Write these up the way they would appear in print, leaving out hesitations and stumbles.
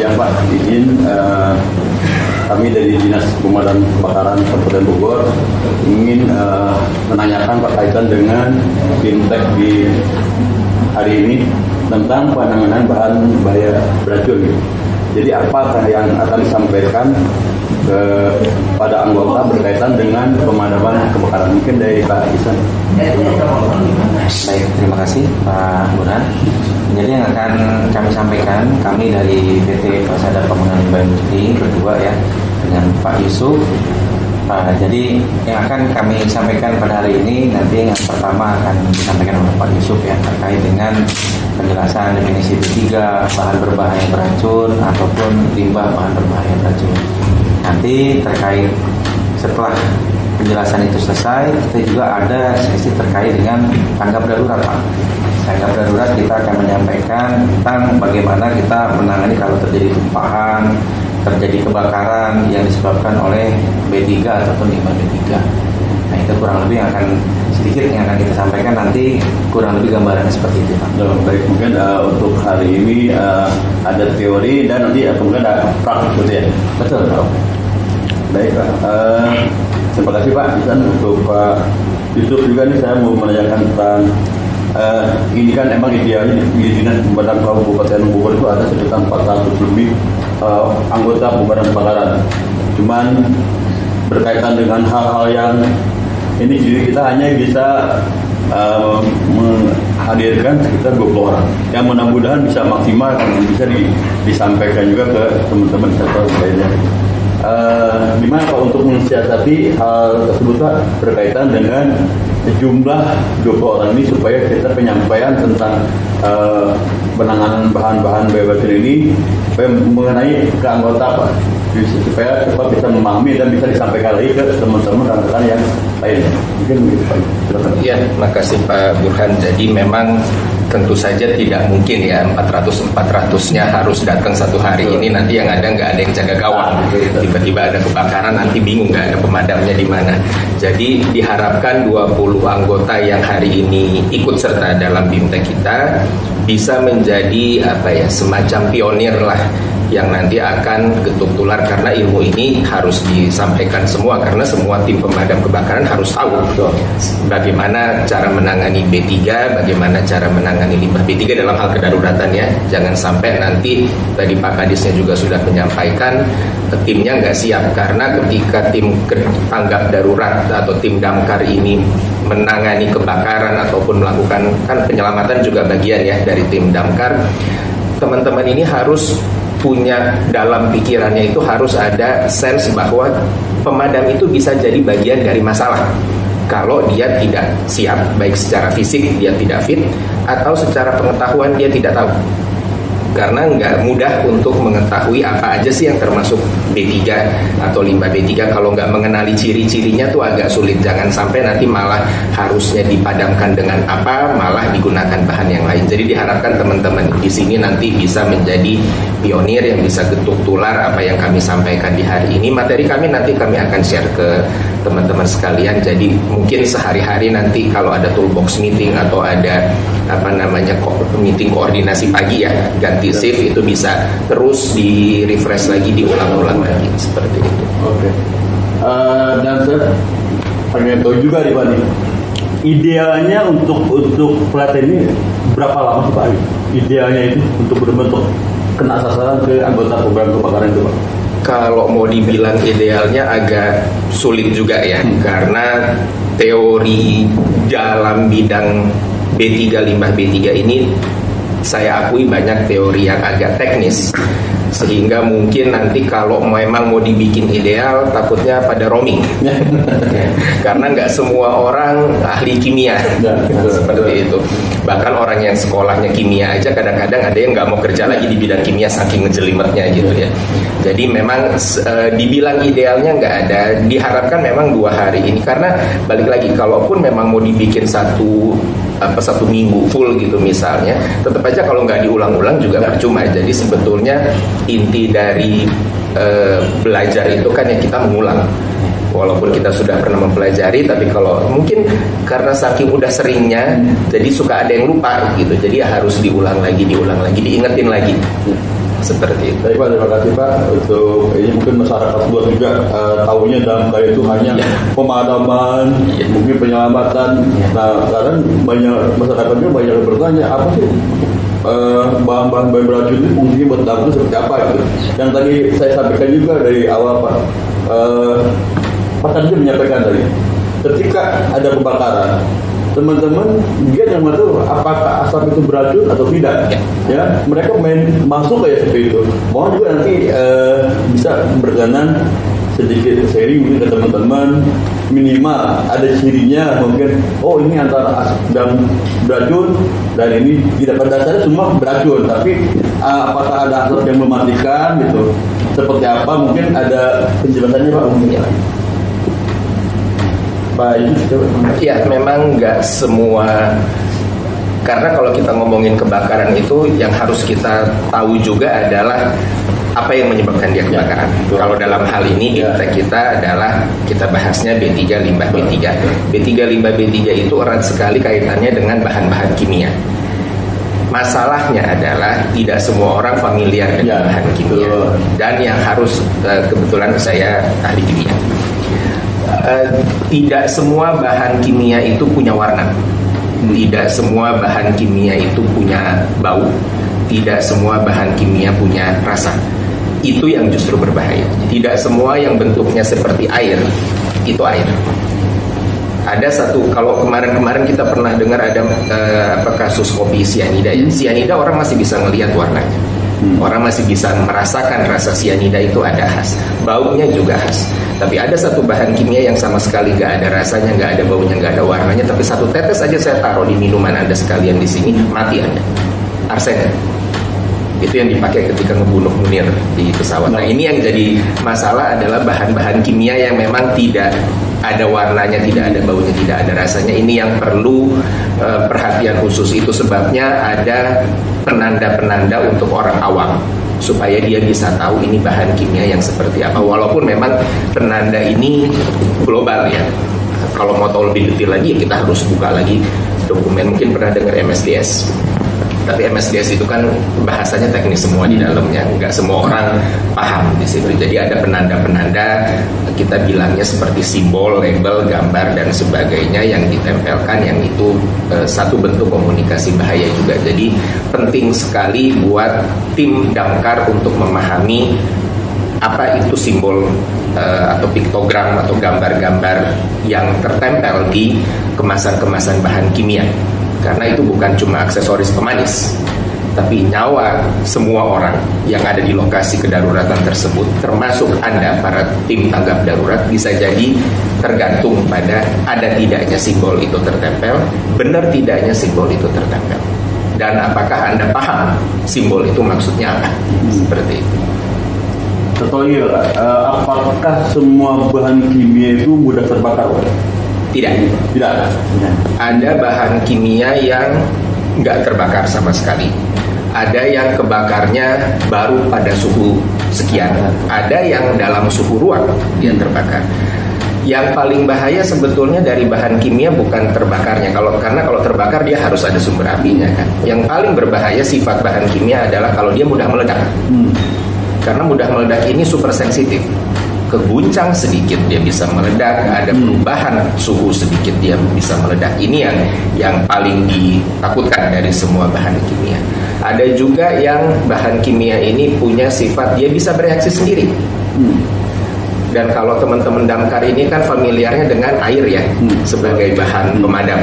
siang Pak, izin kami dari Dinas Pemadam Kebakaran Kabupaten Bogor ingin menanyakan berkaitan dengan BIMTEK di hari ini tentang penanganan bahan bahaya beracun. Jadi apakah yang akan disampaikan pada anggota berkaitan dengan pemadaman kebakaran? Mungkin dari Pak Isan. Baik, terima kasih Pak Burhan. Jadi yang akan kami sampaikan, kami dari PT Persada Penanganan Limbah Industri berdua ya dengan Pak Yusuf. Jadi yang akan kami sampaikan pada hari ini nanti yang pertama akan disampaikan oleh Pak Yusuf ya terkait dengan penjelasan definisi B3, bahan berbahaya beracun ataupun limbah bahan berbahaya beracun. Nanti terkait setelah penjelasan itu selesai, kita juga ada sesi terkait dengan tanggap darurat Pak. Tanggap darurat kita akan menyampaikan tentang bagaimana kita menangani kalau terjadi tumpahan, terjadi kebakaran yang disebabkan oleh B3 ataupun limbah B3. Nah itu kurang lebih yang akan sedikit yang akan kita sampaikan, nanti kurang lebih gambarannya seperti itu Pak. Baik, mungkin untuk hari ini ada teori dan nanti kemudian ada praktik gitu ya? Betul Pak. Baik Pak, terima kasih Pak Isan. Untuk Pak Yusuf juga nih saya mau menanyakan tentang ini kan emang idealnya di Dinas Pemadam Kabupaten Bogor itu ada sekitar 400 lebih anggota pemadam kebakaran. Cuman berkaitan dengan hal-hal yang ini jadi kita hanya bisa menghadirkan sekitar 20 orang. Yang mudah-mudahan bisa maksimal dan bisa disampaikan juga ke teman-teman sektor lainnya. Gimana Pak untuk mensiasati hal tersebut Pak berkaitan dengan jumlah 20 orang ini supaya kita penyampaian tentang penanganan bahan-bahan bahaya beracun ini mengenai ke anggota Pak supaya cepat bisa memahami dan bisa disampaikan lagi ke teman-teman rekan-rekan yang lain. Mungkin begitu Pak. Silakan. Ya, makasih Pak Burhan. Jadi memang tentu saja tidak mungkin ya 400-400-nya harus datang satu hari ini, nanti yang ada nggak ada yang jaga gawang, tiba-tiba ada kebakaran nanti bingung nggak ada pemadamnya di mana. Jadi diharapkan 20 anggota yang hari ini ikut serta dalam BIMTEK kita bisa menjadi semacam pionir lah yang nanti akan getuk tular, karena ilmu ini harus disampaikan semua karena semua tim pemadam kebakaran harus tahu bagaimana cara menangani B3, bagaimana cara menangani limbah B3 dalam hal kedaruratan ya. Jangan sampai nanti tadi Pak Kadisnya juga sudah menyampaikan timnya nggak siap, karena ketika tim tanggap darurat atau tim damkar ini menangani kebakaran ataupun melakukan kan penyelamatan juga bagian ya dari tim damkar, teman-teman ini harus punya dalam pikirannya itu harus ada sense bahwa pemadam itu bisa jadi bagian dari masalah kalau dia tidak siap, baik secara fisik dia tidak fit atau secara pengetahuan dia tidak tahu. Karena nggak mudah untuk mengetahui apa aja sih yang termasuk B3 atau limbah B3. Kalau nggak mengenali ciri-cirinya tuh agak sulit. Jangan sampai nanti malah harusnya dipadamkan dengan apa, malah digunakan bahan yang lain. Jadi diharapkan teman-teman di sini nanti bisa menjadi pionir yang bisa getuk tular apa yang kami sampaikan di hari ini. Materi kami nanti kami akan share ke teman-teman sekalian. Jadi mungkin sehari-hari nanti kalau ada toolbox meeting atau ada meeting koordinasi pagi ya, ganti shift, itu bisa terus di refresh lagi, diulang-ulang lagi seperti itu. Oke. Dan saya pengen tahu juga nih Pak, idealnya untuk pelatihan ini berapa lama Pak? Idealnya itu untuk berbentuk kena sasaran ke anggota program kebakaran itu Pak? Kalau mau dibilang idealnya agak sulit juga ya, karena teori dalam bidang B3, limbah B3 ini saya akui banyak teori yang agak teknis, sehingga mungkin nanti kalau memang mau dibikin ideal takutnya pada roaming karena nggak semua orang ahli kimia seperti itu. Bahkan orang yang sekolahnya kimia aja kadang-kadang ada yang nggak mau kerja lagi di bidang kimia saking ngejelimetnya gitu ya. Jadi memang dibilang idealnya nggak ada. Diharapkan memang 2 hari ini, karena balik lagi kalaupun memang mau dibikin satu minggu full gitu misalnya, tetap aja kalau nggak diulang-ulang juga percuma. Jadi sebetulnya inti dari belajar itu kan yang kita mengulang. Walaupun kita sudah pernah mempelajari, tapi kalau mungkin karena saking udah seringnya, jadi suka ada yang lupa gitu. Jadi harus diulang lagi, diingetin lagi seperti itu. Baik Pak, terima kasih Pak untuk ini. Mungkin masyarakat luas juga tahunya damkar itu hanya pemadaman, mungkin penyelamatan. Nah sekarang banyak masyarakat juga banyak yang bertanya apa sih bahan-bahan beracun itu fungsinya buat damkar seperti apa gitu. Yang tadi saya sampaikan juga dari awal Pak, Pak tadi menyampaikan tadi ketika ada kebakaran, teman-teman dia yang tahu apakah asap itu beracun atau tidak. Ya, mereka masuk kayak seperti itu. Mohon juga nanti bisa berkenan sedikit sharing mungkin ke teman-teman, minimal ada cirinya mungkin. Oh ini antara asap dan beracun, dan ini tidak pada dasarnya semua beracun. Tapi apakah ada asap yang mematikan gitu? Seperti apa? Mungkin ada penjelasannya Pak mungkin ya. Ya, memang nggak semua, karena kalau kita ngomongin kebakaran itu yang harus kita tahu juga adalah apa yang menyebabkan dia kebakaran. Kalau dalam hal ini kita adalah kita bahasnya B3 limbah B3. B3 limbah B3 itu erat sekali kaitannya dengan bahan-bahan kimia. Masalahnya adalah tidak semua orang familiar dengan bahan kimia, dan yang harus kebetulan saya ahli kimia. Tidak semua bahan kimia itu punya warna, tidak semua bahan kimia itu punya bau, tidak semua bahan kimia punya rasa. Itu yang justru berbahaya. Tidak semua yang bentuknya seperti air itu air. Ada satu, kalau kemarin-kemarin kita pernah dengar ada kasus kopi sianida. Sianida orang masih bisa melihat warnanya, orang masih bisa merasakan rasa sianida itu ada khas, baunya juga khas. Tapi ada satu bahan kimia yang sama sekali nggak ada rasanya, nggak ada baunya, nggak ada warnanya, tapi satu tetes aja saya taruh di minuman Anda sekalian di sini, mati Anda. Arsen. Itu yang dipakai ketika ngebunuh Munir di pesawat. Nah ini yang jadi masalah adalah bahan-bahan kimia yang memang tidak ada warnanya, tidak ada baunya, tidak ada rasanya. Ini yang perlu perhatian khusus. Itu sebabnya ada penanda-penanda untuk orang awam, supaya dia bisa tahu ini bahan kimia yang seperti apa. Walaupun memang penanda ini global ya. Kalau mau tahu lebih detail lagi, kita harus buka lagi dokumen. Mungkin pernah dengar MSDS. Tapi MSDS itu kan bahasanya teknis semua di dalamnya, nggak semua orang paham di situ. Jadi ada penanda-penanda, kita bilangnya seperti simbol, label, gambar dan sebagainya yang ditempelkan, yang itu satu bentuk komunikasi bahaya juga. Jadi penting sekali buat tim damkar untuk memahami apa itu simbol atau piktogram atau gambar-gambar yang tertempel di kemasan-kemasan bahan kimia. Karena itu bukan cuma aksesoris pemanis, tapi nyawa semua orang yang ada di lokasi kedaruratan tersebut, termasuk Anda, para tim tanggap darurat, bisa jadi tergantung pada ada tidaknya simbol itu tertempel, benar tidaknya simbol itu tertempel, dan apakah Anda paham simbol itu maksudnya apa. Seperti itu. Contoh apakah semua bahan kimia itu mudah terbakar? Tidak. Ada bahan kimia yang nggak terbakar sama sekali. Ada yang kebakarnya baru pada suhu sekian. Ada yang dalam suhu ruang dia terbakar. Yang paling bahaya sebetulnya dari bahan kimia bukan terbakarnya. Karena kalau terbakar dia harus ada sumber apinya kan. Yang paling berbahaya sifat bahan kimia adalah kalau dia mudah meledak. Karena mudah meledak ini super sensitif. Keguncang sedikit dia bisa meledak, ada perubahan suhu sedikit dia bisa meledak. Ini yang paling ditakutkan dari semua bahan kimia. Ada juga yang bahan kimia ini punya sifat dia bisa bereaksi sendiri. Dan kalau teman-teman damkar ini kan familiarnya dengan air ya, sebagai bahan pemadam.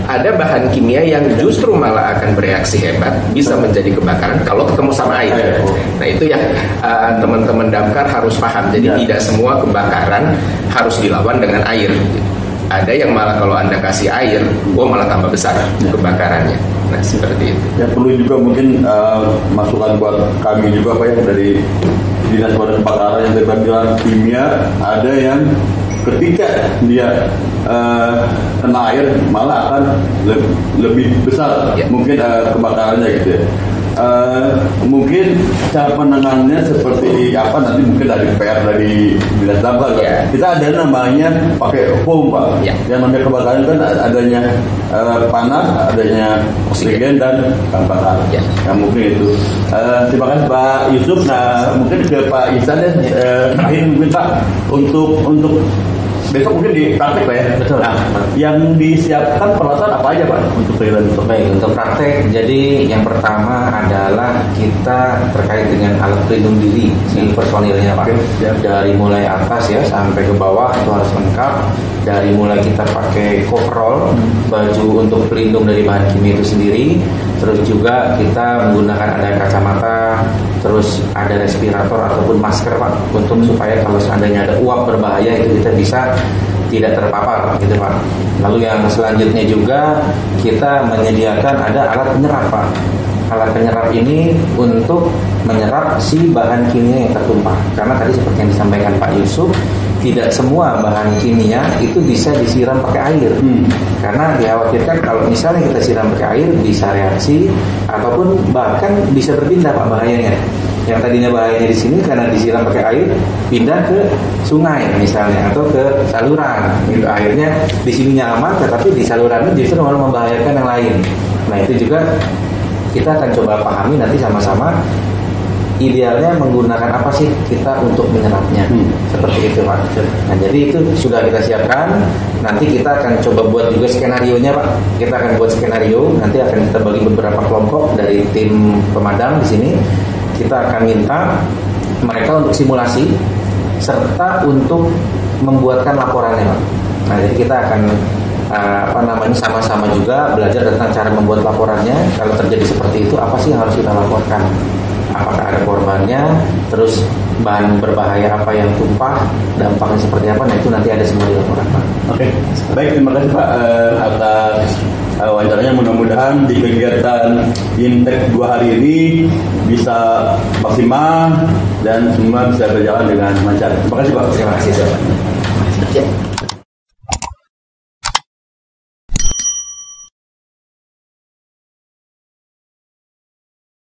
Ada bahan kimia yang justru malah akan bereaksi hebat, bisa menjadi kebakaran kalau ketemu sama air. Nah itu yang teman-teman damkar harus paham. Jadi tidak semua kebakaran harus dilawan dengan air. Ada yang malah kalau Anda kasih air, malah tambah besar kebakarannya. Nah seperti itu. Ya perlu juga mungkin masukan buat kami juga Pak ya, dari Dinas Pemadam Kebakaran yang tadi bilang kimia, ada yang ketika dia kena air malah akan lebih besar mungkin kebakarannya gitu ya. mungkin cara penanganannya seperti apa nanti mungkin dari PR dari Dinas Damkar. Ya. Kita ada namanya pakai foam Pak. Ya. Yang namanya kebakaran kan adanya panas, adanya oksigen dan bahan bakar. Ya. Mungkin itu. Terima kasih Pak Yusuf. Nah mungkin ke Pak Ihsan terakhir mungkin Pak untuk besok mungkin dipraktek Pak ya. Betul. Nah, yang disiapkan peralatan apa aja Pak untuk freelance? Baik, untuk praktek, jadi yang pertama adalah kita terkait dengan alat pelindung diri si personilnya Pak. Dari mulai atas ya sampai ke bawah itu harus lengkap. Dari mulai kita pakai coverall, baju untuk pelindung dari bahan kimia itu sendiri. Terus juga kita menggunakan ada kacamata, terus ada respirator ataupun masker Pak, untuk supaya kalau seandainya ada uap berbahaya itu kita bisa tidak terpapar gitu Pak. Lalu yang selanjutnya juga kita menyediakan ada alat penyerap Pak. Alat penyerap ini untuk menyerap si bahan kimia yang tertumpah. Karena tadi seperti yang disampaikan Pak Yusuf, tidak semua bahan kimia itu bisa disiram pakai air. Karena dikhawatirkan kalau misalnya kita siram pakai air bisa reaksi ataupun bahkan bisa berpindah Pak bahayanya. Yang tadinya bahayanya di sini karena disiram pakai air pindah ke sungai misalnya atau ke saluran. Gitu. Akhirnya di sininya aman, tetapi di salurannya justru malah membahayakan yang lain. Nah itu juga kita akan coba pahami nanti sama-sama. Idealnya menggunakan apa sih kita untuk menyerapnya, seperti itu Pak. Nah jadi itu sudah kita siapkan. Nanti kita akan coba buat juga skenario-nya Pak. Kita akan buat skenario. Nanti akan kita bagi beberapa kelompok dari tim pemadam di sini. Kita akan minta mereka untuk simulasi serta untuk membuatkan laporannya Pak. Nah jadi kita akan sama-sama juga belajar tentang cara membuat laporannya. Kalau terjadi seperti itu apa sih yang harus kita laporkan? Apakah ada korbannya, terus bahan berbahaya apa yang tumpah, dampaknya seperti apa, nah itu nanti ada semua di laporan Pak. Oke, baik, terima kasih Pak atas wawancaranya. Mudah-mudahan di kegiatan Intek 2 hari ini bisa maksimal dan semua bisa berjalan dengan lancar. Terima kasih Pak. Terima kasih Pak.